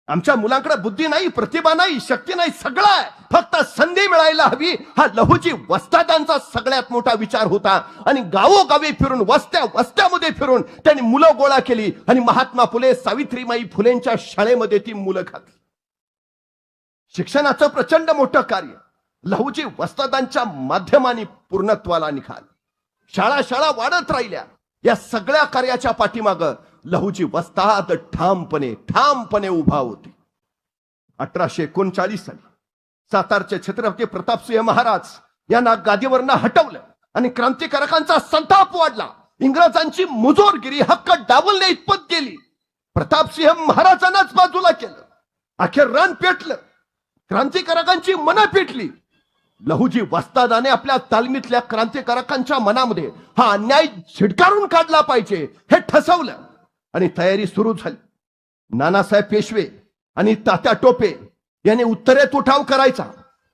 आमच्या मुलांकडे बुद्धी नाही, प्रतिभा नाही, शक्ती नाही, सगळं आहे, फक्त संधी मिळायला हवी. हा लहुजी वस्तादांचा सगळ्यात मोठा विचार होता. आणि गावोगावी फिरून वस्त्यामध्ये फिरून त्यांनी मुलं गोळा केली आणि महात्मा फुले, सावित्रीबाई फुलेंच्या शाळेमध्ये ती मुलं घातली. शिक्षणाचं प्रचंड मोठं कार्य लहुजी वस्तादांच्या माध्यमाने पूर्णत्वाला निघाल. शाळा वाढत राहिल्या. या सगळ्या कार्याच्या पाठीमागं लहुजी वस्ताद ठामपणे उभा होते. 1839 साली सातारचे छत्रपती प्रतापसिंह महाराज यांना गादीवरनं हटवलं आणि क्रांतिकारकांचा संताप वाढला. इंग्रजांची मुजोरगिरी हक्क डावलणे इतपत गेली. प्रतापसिंह महाराजांनाच बाजूला केलं. अखेर रण पेटलं. क्रांतिकारकांची मनं पेटली. लहुजी वस्तादाने आपल्या तालमीतल्या क्रांतिकारकांच्या मनामध्ये हा अन्याय झिडकारून काढला पाहिजे हे ठसवलं आणि तयारी सुरू झाली. नानासाहेब पेशवे आणि तात्या टोपे यांनी उत्तरेत उठाव करायचा,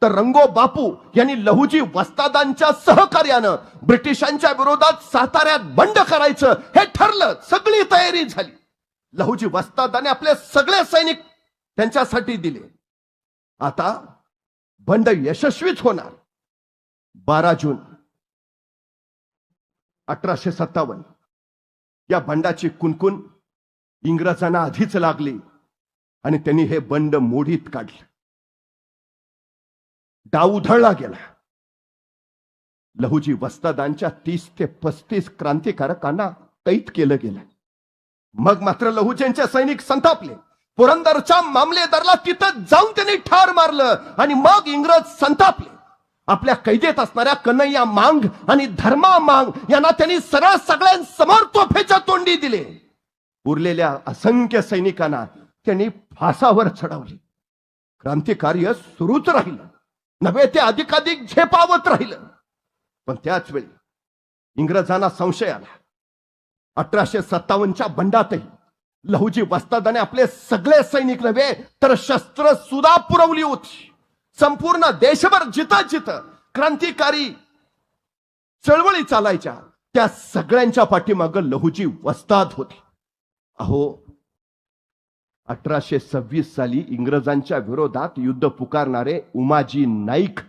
तर रंगो बापू यांनी लहुजी वस्तादांच्या सहकार्यानं ब्रिटिशांच्या विरोधात साताऱ्यात बंड करायचं हे ठरलं. सगळी तयारी झाली. लहुजी वस्तादाने आपले सगळे सैनिक त्यांच्यासाठी दिले. आता बंड यशस्वीच होणार. 12 जून 1857 या बंडाची कुणकुण इंग्रजांना आधीच लागली आणि त्यांनी हे बंड मोडीत काढलं. डाव उधळला गेला. लहुजी वस्तादांच्या 30 ते 35 क्रांतिकारकांना कैद केलं गेलं. मग मात्र लहुजींचे सैनिक संतापले. पुरंदरच्या मामलेदारला तिथं जाऊन त्यांनी ठार मारलं आणि मग इंग्रज संतापले. आपल्या कैदेत असणाऱ्या कन्हैया मांग आणि धर्मा मांग यांना त्यांनी सरळ सगळ्यांसमोर तोफेच्या तोंडी दिले. उरलेल्या असंख्य सैनिकांना त्यांनी फासावर चढवले. क्रांतिकार्य सुरूच राहिलं, नव्हे ते अधिकाधिक झेपावत राहिलं. पण त्याच वेळी इंग्रजांना संशय आला. 1857च्या बंडातही लहुजी वस्तादाने आपले सगळे सैनिक नव्हे तर शस्त्र सुद्धा पुरवली होती. संपूर्ण देशभर जिथं क्रांतिकारी चळवळी चालायच्या त्या सगळ्यांच्या पाठीमागं लहुजी वस्ताद होते. अहो, 1826 साली इंग्रजांच्या विरोधात युद्ध पुकारणारे उमाजी नाईक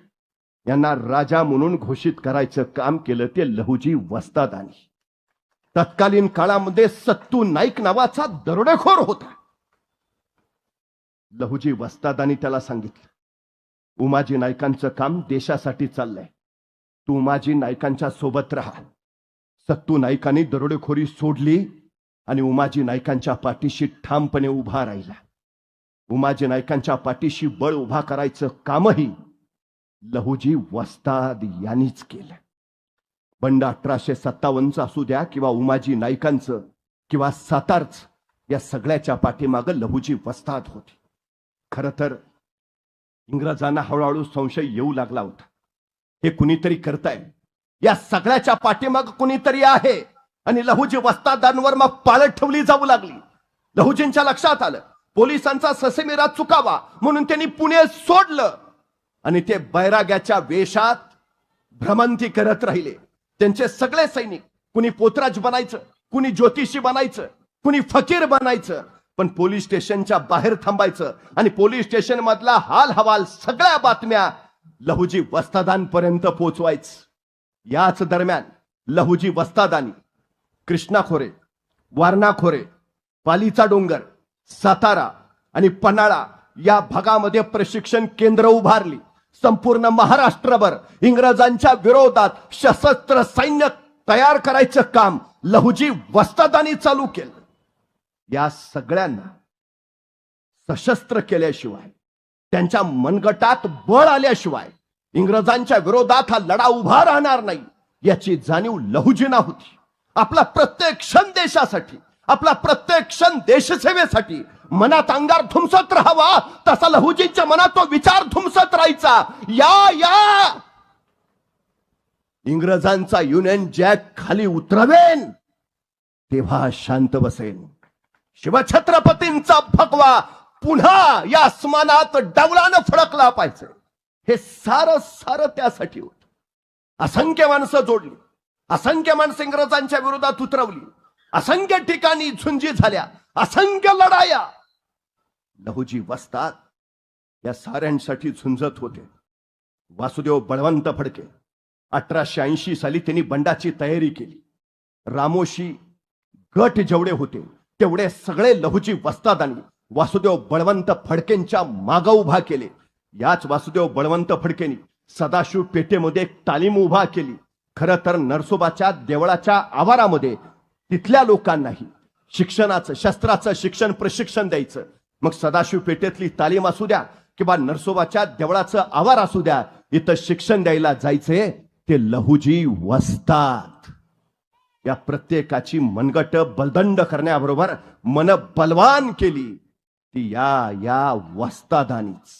यांना राजा म्हणून घोषित करायचं काम केलं ते लहुजी वस्तादांनी. तत्कालीन काळामध्ये सत्तू नाईक नावाचा दरोडेखोर होता. लहुजी वस्तादांनी त्याला सांगितलं, उमाजी नाईकांचं काम देशासाठी चाललंय, तू उमाजी नाईकांच्या सोबत राहा. सत्तू नाईकांनी दरोडेखोरी सोडली आणि उमाजी नाईकांच्या पाठीशी ठामपणे उभा राहिला. उमाजी नाईकांच्या पाठीशी बळ उभा करायचं कामही लहुजी वस्ताद यांनीच केलं. बंड 1857 असू द्या किंवा उमाजी नाईकांचं किंवा सातारचं, या सगळ्याच्या पाठीमागं लहुजी वस्ताद होते. खरं तर इंग्रजांना हळूहळू संशय येऊ लागला होता. हे कुणीतरी करताय, या सगळ्याच्या पाठीमागं कुणीतरी आहे. आणि लहुजी वस्तादांवर मग पाळत ठेवली जाऊ लागली. लहुजींच्या लक्षात आलं पोलिसांचा ससेमिरा चुकावा म्हणून त्यांनी पुणे सोडलं आणि ते बैराग्याच्या वेशात भ्रमंती करत राहिले. त्यांचे सगळे सैनिक, कुणी पोतराज बनायचं, कुणी ज्योतिषी बनायचं, कुणी फकीर बनायचं, पण पोलीस स्टेशनच्या बाहेर थांबायचं आणि पोलीस स्टेशन मधला हाल हवाल सगळ्या बातम्या लहुजी वस्तादांपर्यंत पोहोचवायचं. याच दरम्यान लहुजी वस्तादांनी कृष्णा खोरे, वारणा खोरे, पालीचा डोंगर, सातारा आणि पन्हाळा या भागामध्ये प्रशिक्षण केंद्र उभारली. संपूर्ण महाराष्ट्रभर इंग्रजांच्या विरोधात सशस्त्र सैन्य तयार करायचं काम लहुजी वस्तादांनी चालू केलं. या सगळ्यांना सशस्त्र केल्याशिवाय, त्यांच्या मनगटात बळ आल्याशिवाय इंग्रजांच्या विरोधात हा लढा उभा राहणार नाही याची जाणीव लहुजींना होती. आपला प्रत्येक क्षण देशासाठी, आपला प्रत्येक क्षण देशसेवेसाठी मनात अंगार धुमसत राहावा, तसा लहुजींच्या मनात तो विचार धुमसत राहायचा. या इंग्रजांचा युनियन जॅक खाली उतरवेन तेव्हा शांत बसेन. शिवछत्रपतींचा भगवा पुन्हा या आसमानात डवलानं फडकला पाहिजे. हे सारं त्यासाठी होत. असंख्य माणसं जोडली, असंख्य माणसं इंग्रजांच्या विरोधात उतरवली, असंख्य ठिकाणी झुंजी झाल्या, असंख्य लढाया. लहुजी वस्ताद या साऱ्यांसाठी झुंजत होते. वासुदेव बळवंत फडके 1880 साली त्यांनी बंडाची तयारी केली. रामोशी गट जेवढे होते तेवढे सगळे लहुजी वस्तादांनी वासुदेव बळवंत फडकेंच्या मागे उभा केले. याच वासुदेव बळवंत फडकेंनी सदाशिव पेठेमध्ये एक तालीम उभा केली. खरं तर नरसोबाच्या देवळाच्या आवारामध्ये तिथल्या लोकांनाही शिक्षणाचं, शस्त्राचं शिक्षण, प्रशिक्षण द्यायचं. मग सदाशिव पेठेतली तालीम असू द्या किंवा नरसोबाच्या देवळाचं आवार असू द्या, इथं शिक्षण द्यायला जायचंय ते लहुजी वस्ताद. या प्रत्येकाची मनगट बलदंड करण्याबरोबर मन बलवान केली ती या वस्तादानीच.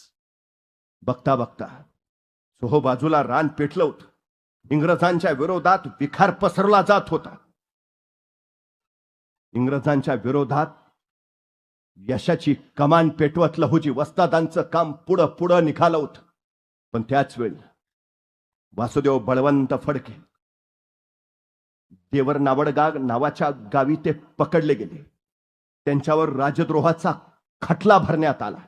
बघता बघता सोहो बाजूला रान पेटलं होतं. इंग्रजांच्या विरोधात विखार पसरला जात होता. इंग्रजांच्या विरोधात यशाची कमान पेटवत लहुजी वस्तादांचं काम पुढं निघालं होतं. पण त्याच वेळी वासुदेव बळवंत फडके देवर नावडगाव नावाच्या गावी ते पकडले गेले. त्यांच्यावर राजद्रोहाचा खटला भरण्यात आला.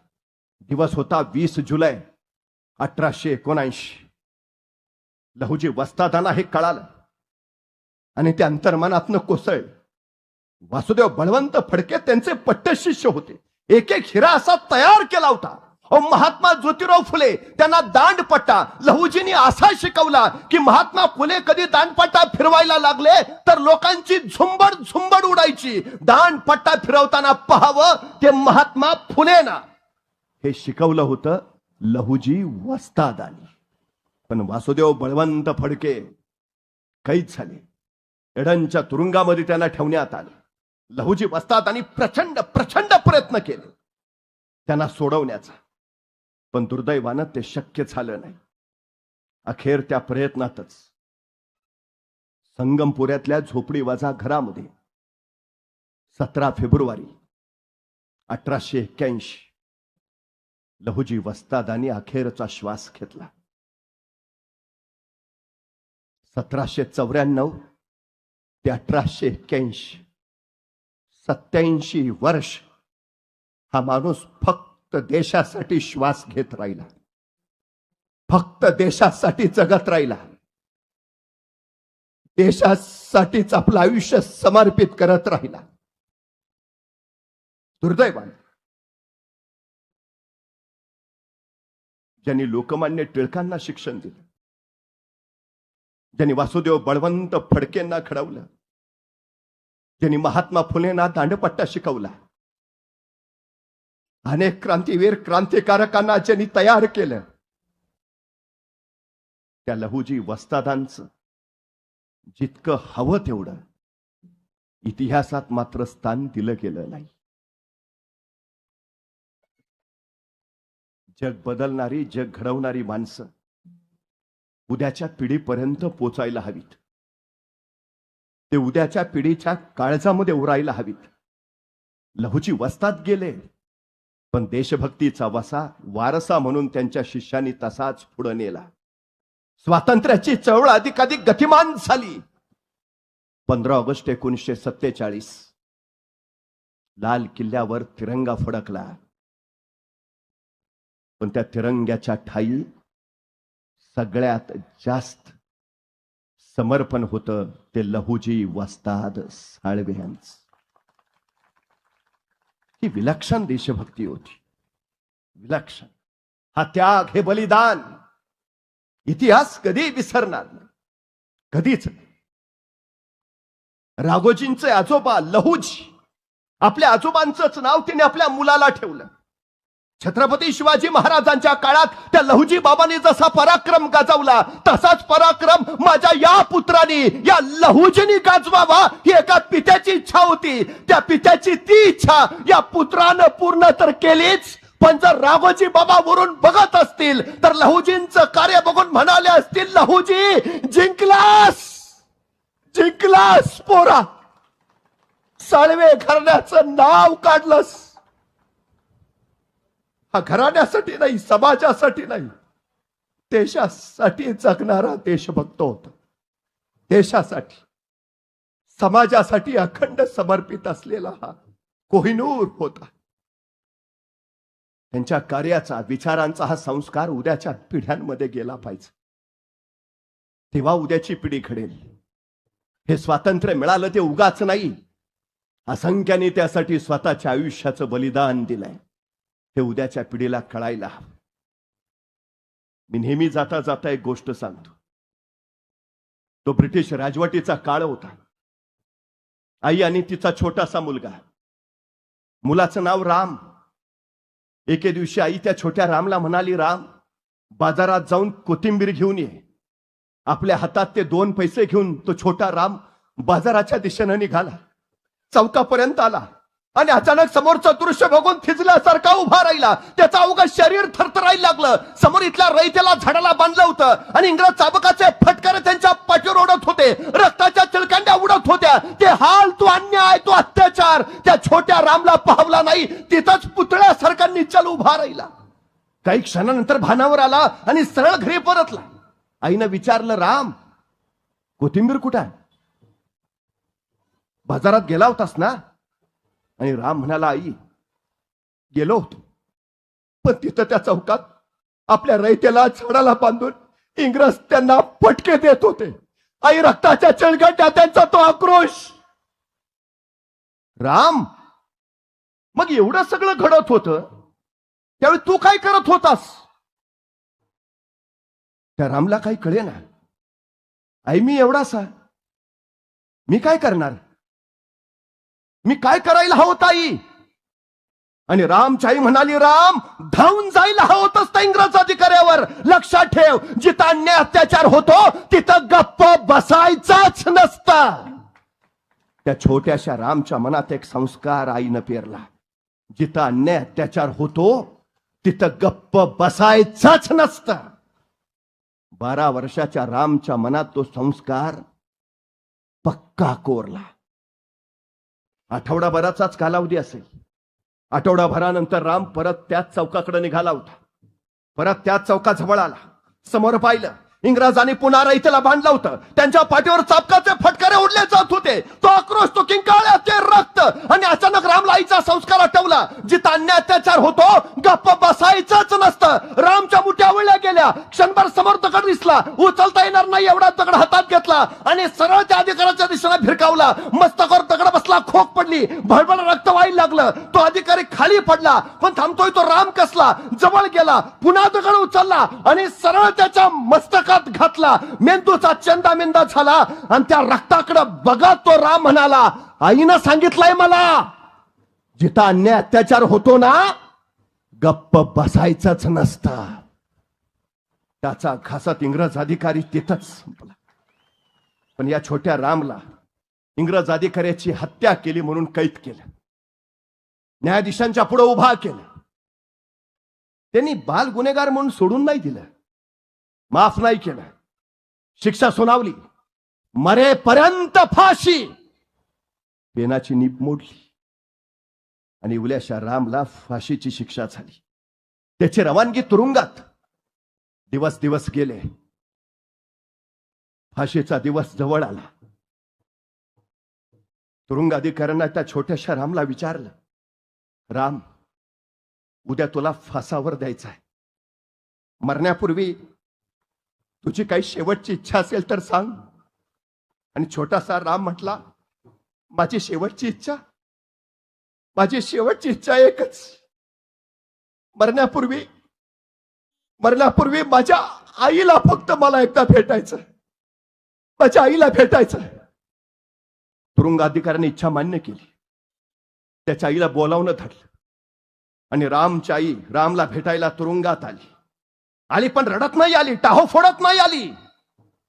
दिवस होता 20 जुलै 1879. लहुजी वस्तादांना हे कळालं आणि ते अंतर्मनातनं कोसळले. वासुदेव बळवंत फडके त्यांचे पट्टशिष्य होते. एक हिरा असा तयार केला होता. महात्मा ज्योतिराव फुले त्यांना दांडपट्टा लहुजींनी असा शिकवला की महात्मा फुले कधी दांडपट्टा फिरवायला लागले तर लोकांची झुंबड उडायची. दांडपट्टा फिरवताना पाहावं ते महात्मा फुलेना. हे शिकवलं होतं लहुजी वस्तादांनी. पण वासुदेव बळवंत फडके कैद झाले. एडनच्या तुरुंगामध्ये त्यांना ठेवण्यात आले. लहुजी वस्तादांनी प्रचंड प्रयत्न केले त्यांना सोडवण्याचा, पण दुर्दैवानं ते शक्य झालं नाही. अखेर त्या प्रयत्नातच संगमपुऱ्यातल्या झोपडीवाजा घरामध्ये 17 फेब्रुवारी 1881 लहुजी वस्तादांनी अखेरचा श्वास घेतला. 1794 ते 1881 87 वर्ष हा माणूस फक्त देशासाठी श्वास घेत राहिला, फक्त देशासाठी जगत राहिला, देशासाठीच आपलं आयुष्य समर्पित करत राहिला. दुर्दैवाने ज्यांनी लोकमान्य टिळकांना शिक्षण दिलं, ज्यांनी वासुदेव बळवंत फडकेंना घडवलं, ज्यांनी महात्मा फुलेंना दांडपट्टा शिकवला, अनेक क्रांतीवीर क्रांतिकारकांना ज्यांनी तयार केलं, त्या लहुजी वस्तादांचं जितकं हवं तेवढं इतिहासात मात्र स्थान दिलं गेलं नाही. जग बदलणारी, जग घडवणारी माणसं उद्याच्या पिढीपर्यंत पोचायला हवीत. ते उद्याच्या पिढीच्या काळजामध्ये उरायला हवीत. लहुजी वस्ताद गेले, पण देशभक्तीचा वारसा म्हणून त्यांच्या शिष्यांनी तसाच पुढे नेला. स्वातंत्र्याची चळवळ अधिकाधिक गतिमान झाली. 15 ऑगस्ट 1947 लाल किल्ल्यावर तिरंगा फडकला, पण त्या तिरंग्याच्या ठाई सगळ्यात जास्त समर्पण होतं ते लहुजी वस्ताद साळवे यांचं. ही विलक्षण देशभक्ती होती, विलक्षण. हा त्याग, हे बलिदान इतिहास कधी विसरणार नाही, कधीच. राघोजींचे आजोबा लहुजी, आपल्या आजोबांचंच नाव तिने आपल्या मुलाला ठेवलं. छत्रपती शिवाजी महाराजांच्या काळात त्या लहुजी बाबांनी जसा पराक्रम गाजवला तसाच पराक्रम माझ्या या पुत्रांनी, या लहुजींनी गाजवावा ही एका पित्याची इच्छा होती. त्या पित्याची ती इच्छा या पुत्रानं पूर्ण तर केलीच, पण जर राघोजी बाबा वरून बघत असतील तर लहुजींचं कार्य बघून म्हणाले असतील, लहुजी जिंकलास, जिंकलास पोरा, साळवे घराण्याचं नाव काढलंस. हा घराण्यासाठी नाही, समाजासाठी नाही, देशासाठी जगणारा देशभक्त होता. देशासाठी, समाजासाठी अखंड समर्पित असलेला हा कोहिनूर होता. त्यांच्या कार्याचा, विचारांचा हा संस्कार उद्याच्या पिढ्यांमध्ये गेला पाहिजे. तेव्हा उद्याची पिढी घडेल. हे स्वातंत्र्य मिळालं ते उगाच नाही, असंख्याने त्यासाठी स्वतःच्या आयुष्याचं बलिदान दिलंय. हे उद्याच्या पिढीला कळायला हवं. मी नेहमी जाता जाता एक गोष्ट सांगतो. तो ब्रिटिश राजवटीचा काळ होता. आई आणि तिचा छोटासा मुलगा, मुलाचं नाव राम. एके दिवशी आई त्या छोट्या रामला म्हणाली, राम, बाजारात जाऊन कोथिंबीर घेऊन ये. आपल्या हातात ते 2 पैसे घेऊन तो छोटा राम बाजाराच्या दिशेने निघाला. चौकापर्यंत आला आणि अचानक समोरचं दृश्य बघून थिजल्यासारखा उभा राहिला. त्याचं अवघं शरीर थरथरायला लागलं. समोर इथल्या रयतेला झाडाला बांधलं होतं आणि इंग्रज चाबकाचे फटकारे त्यांच्या पाठीवर ओढत होते. रक्ताच्या चिळकांड्या उडत होत्या. ते हाल, तो अन्याय, तो अत्याचार त्या छोट्या रामला पाहवला नाही. तिथंच पुतळ्यासारखा निश्चल उभा राहिला. काही क्षणानंतर भानावर आला आणि सरळ घरी परतला. आईनं विचारलं, राम, कोथिंबीर कुठं आहे? बाजारात गेला होतास ना? आणि राम म्हणाला, आई, गेलो होतो, पण तिथं त्या चौकात आपल्या रयतेला झाडाला बांधून इंग्रज त्यांना फटके देत होते. आई, रक्ताच्या चिळकांड्या, त्यांचा तो आक्रोश. राम, मग एवढं सगळं घडत होतं, त्यावेळी तू काय करत होतास? त्या रामला काही कळे ना. आई, मी एवढासा, मी काय करणार? मी काय करायला हवं ताई? आणि रामची आई म्हणाली, राम, धावून जायला हवं होतंस त्या इंग्रज अधिकाऱ्यावर. लक्षात ठेव, जिथं अन्याय अत्याचार होतो तिथं गप्प बसायचाच नसता. त्या छोट्याशा रामच्या मनात एक संस्कार आईनं पेरला. जिथं अन्याय अत्याचार होतो तिथं गप्प बसायचाच नसतं. 12 वर्षाच्या रामच्या मनात तो संस्कार पक्का कोरला. आठवडाभराचाच कालावधी असेल. आठवडाभरानंतर राम परत त्याच चौकाकडे निघाला होता. परत त्याच चौकाजवळ आला. समोर पाहिलं, इंग्रजांनी पुन्हा रयतेला बांधलं होतं. त्यांच्या पाठीवर चाबकाचे फटकारे उडले जात होते. तो आक्रोश, तो किंकाळ्या, ते रक्त. आणि अचानक रामला आईचा संस्कार आठवला. जिथं अन्याय अत्याचार होतो गप्प बसायचंच नसतं. रामच्या मुठ्या वळल्या गेल्या. क्षणभर समोर दगड दिसला. उचलता येणार नाही एवढा दगड हातात घेतला आणि सरळ त्या अधिकाऱ्याच्या दिशेने भिरकावला. मस्तकावर दगड बसला, खोक पडली, भळभळ रक्त व्हायला लागलं. तो अधिकारी खाली पडला, पण थांबतोय तो राम कसला. जवळ गेला, पुन्हा दगड उचलला आणि सरळ त्याच्या मस्तक घातला. मेंदूचा चंदामेंदा झाला आणि त्या रक्ताकडे बघत तो राम म्हणाला, आईनं सांगितलंय मला, जिथं अन्याय अत्याचार होतो ना गप्प बसायचंच नसतं. त्याचा घासात इंग्रज अधिकारी तिथंच संपला. पण या छोट्या रामला इंग्रज अधिकाऱ्याची हत्या केली म्हणून कैद केलं. न्यायाधीशांच्या पुढे उभा केलं. त्यांनी बाल गुन्हेगार म्हणून सोडून नाही दिलं, माफ नाही केलं, शिक्षा सुनावली. मरेपर्यंत फाशी. पेनाची नीप मोडली आणि उल्याशा रामला फाशीची शिक्षा झाली. त्याची रवानगी तुरुंगात. दिवस दिवस गेले. फाशीचा दिवस जवळ आला. तुरुंग अधिकाऱ्यांना त्या छोट्याशा रामला विचारलं, राम, उद्या तुला फासावर द्यायचं आहे. मरण्यापूर्वी तुझी काही शेवटची इच्छा असेल तर सांग. आणि छोटासा राम म्हटला, माझी शेवटची इच्छा एकच, मरण्यापूर्वी माझ्या आईला फक्त मला एकदा भेटायचं, माझ्या आईला भेटायचं. तुरुंग अधिकाऱ्याने इच्छा मान्य केली. त्याच्या आईला बोलावणं धरलं आणि रामची आई रामला भेटायला तुरुंगात आली. पण रडत नाही आली, टाहो फोडत नाही आली,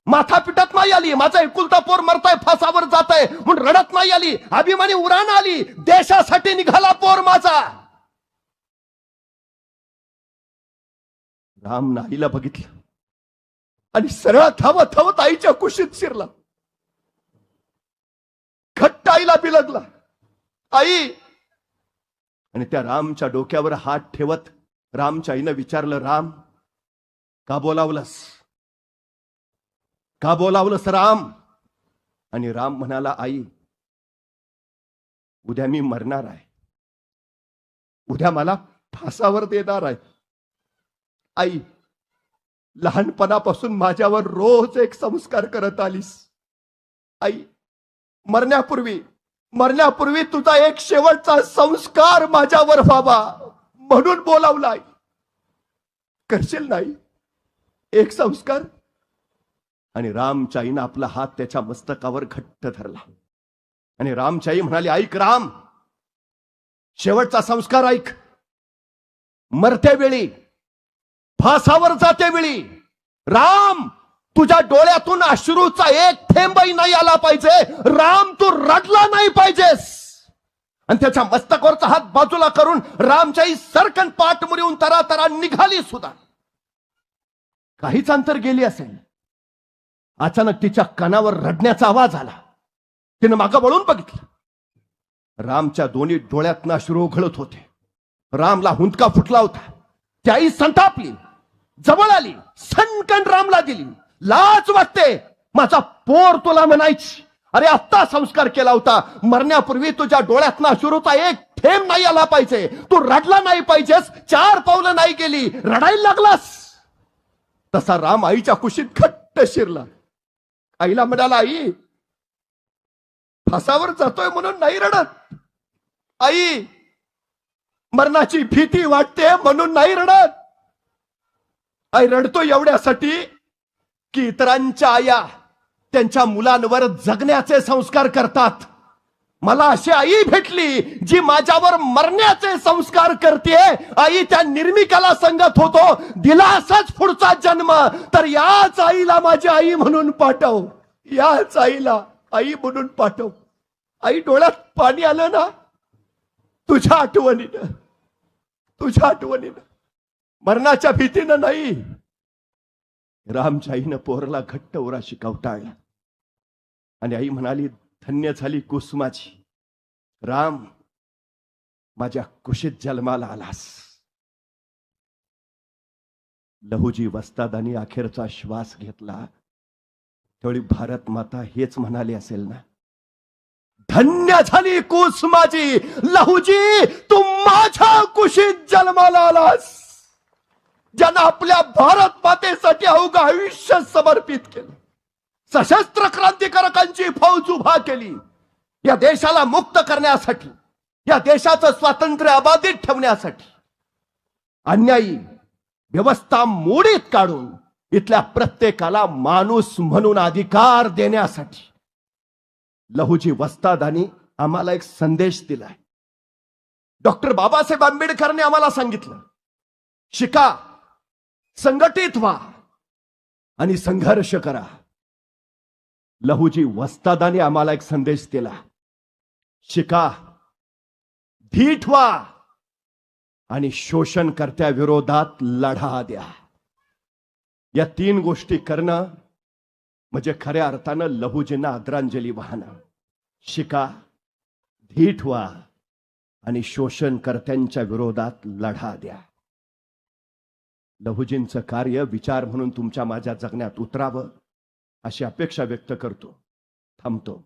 माथा पिटत नाही आली. माझा एकुलता पोर मरताय, फासावर जाताय म्हणून रडत नाही आली. अभिमानी उराण आली. देशासाठी निघाला पोर माझा. राम आईला बघितलं आणि सरळ धावत धावत आईच्या कुशीत शिरला. घट्ट आईला बिलगला, आई. आणि त्या रामच्या डोक्यावर हात ठेवत रामच्या आईनं विचारलं, राम का बोलावलंस, का बोलावलंस राम? आणि राम म्हणाला, आई उद्या मी मरणार आहे, उद्या मला फासावर देणार आहे. आई लहानपणापासून माझ्यावर रोज एक संस्कार करत आलीस. आई मरण्यापूर्वी तुझा एक शेवटचा संस्कार माझ्यावर व्हावा म्हणून बोलावलाय. करशील नाही एक संस्कार? आणि रामच्या आईनं आपला हात त्याच्या मस्तकावर घट्ट धरला आणि रामच्या आई म्हणाली, ऐक राम, शेवटचा संस्कार ऐक. मरते वेळी, फासावर जाते वेळी, राम तुझ्या डोळ्यातून अश्रूचा एक थेंबही नाही आला पाहिजे. राम तू रडला नाही पाहिजेस. आणि त्याच्या मस्तकावरचा हात बाजूला करून रामच्याही सरकन पाठ मुरीहून तरा तरा निघाली सुद्धा. काहीच अंतर गेली असेल, अचानक तिच्या कानावर रडण्याचा आवाज आला. तिनं मागं वळून बघितलं. रामच्या दोन्ही डोळ्यातनं अश्रू गळत होते. रामला हुंदका फुटला होता. ती आई संतापली, जवळ आली, सणकण रामला दिली. लाज वाटते, माझा पोर तुला म्हणायची. अरे आत्ता संस्कार केला होता, मरण्यापूर्वी तुझ्या डोळ्यातनं अश्रूचा एक थेंब नाही आला पाहिजे. तू रडला नाही पाहिजेस. 4 पावलं नाही गेली, रडायला लागलास. तसा राम आईच्या कुशीत घट्ट शिरला. आईला म्हणाला, आई फासावर जातोय म्हणून नाही रडत. आई मरणाची भीती वाटते म्हणून नाही रडत. आई रडतो एवढ्यासाठी की इतरांच्या आया त्यांच्या मुलांवर जगण्याचे संस्कार करतात. मला अशी आई भेटली जी माझ्यावर मरण्याचे संस्कार करते. आई त्या निर्मिकाला सांगत होतो, दिला असाच पुढचा जन्म तर याच आईला माझी आई म्हणून पाठव, याच आईला आई म्हणून पाठव. आई डोळ्यात पाणी आलं ना तुझ्या आठवणीनं, तुझ्या आठवणीनं, मरणाच्या भीतीनं नाही. रामच्या आईनं पोरला घट्ट उराशी कवटाळला आणि आई म्हणाली, धन्य झाली कुसुमाची. राम माझ्या कुशीत जन्माला आलास. लहुजी वस्तादानी अखेरचा श्वास घेतला. त्यावेळी भारत माता हेच म्हणाली असेल ना, धन्य झाली कुसुमाची. लहुजी तू माझ्या कुशीत जन्माला आलास. ज्यानं आपल्या भारत मातेसाठी अवघं आयुष्य समर्पित केलं, सशस्त्र क्रांतिकारकांची फौज उभा केली, या देशाला मुक्त करण्यासाठी, या देशाचं स्वातंत्र्य अबाधित ठेवण्यासाठी. अन्यायी व्यवस्था मोडीत काढून इथल्या प्रत्येकाला माणूस म्हणून अधिकार देण्यासाठी लहुजी वस्तादानी आम्हाला एक संदेश दिलाय. डॉक्टर बाबासाहेब आंबेडकरांनी आम्हाला सांगितलं, शिका, संघटित व्हा आणि संघर्ष करा. लहुजी वस्तादानी आम्हाला एक संदेश दिला, शिका, धीट व्हा आणि शोषणकर्त्या विरोधात लढा द्या. या 3 गोष्टी करणं म्हणजे खऱ्या अर्थानं लहुजींना आदरांजली वाहणं. शिका, धीट व्हा आणि शोषणकर्त्यांच्या विरोधात लढा द्या. लहुजींचं कार्य विचार म्हणून तुमच्या माझ्या जगण्यात उतरावं अशी अपेक्षा व्यक्त करतो. थांबतो.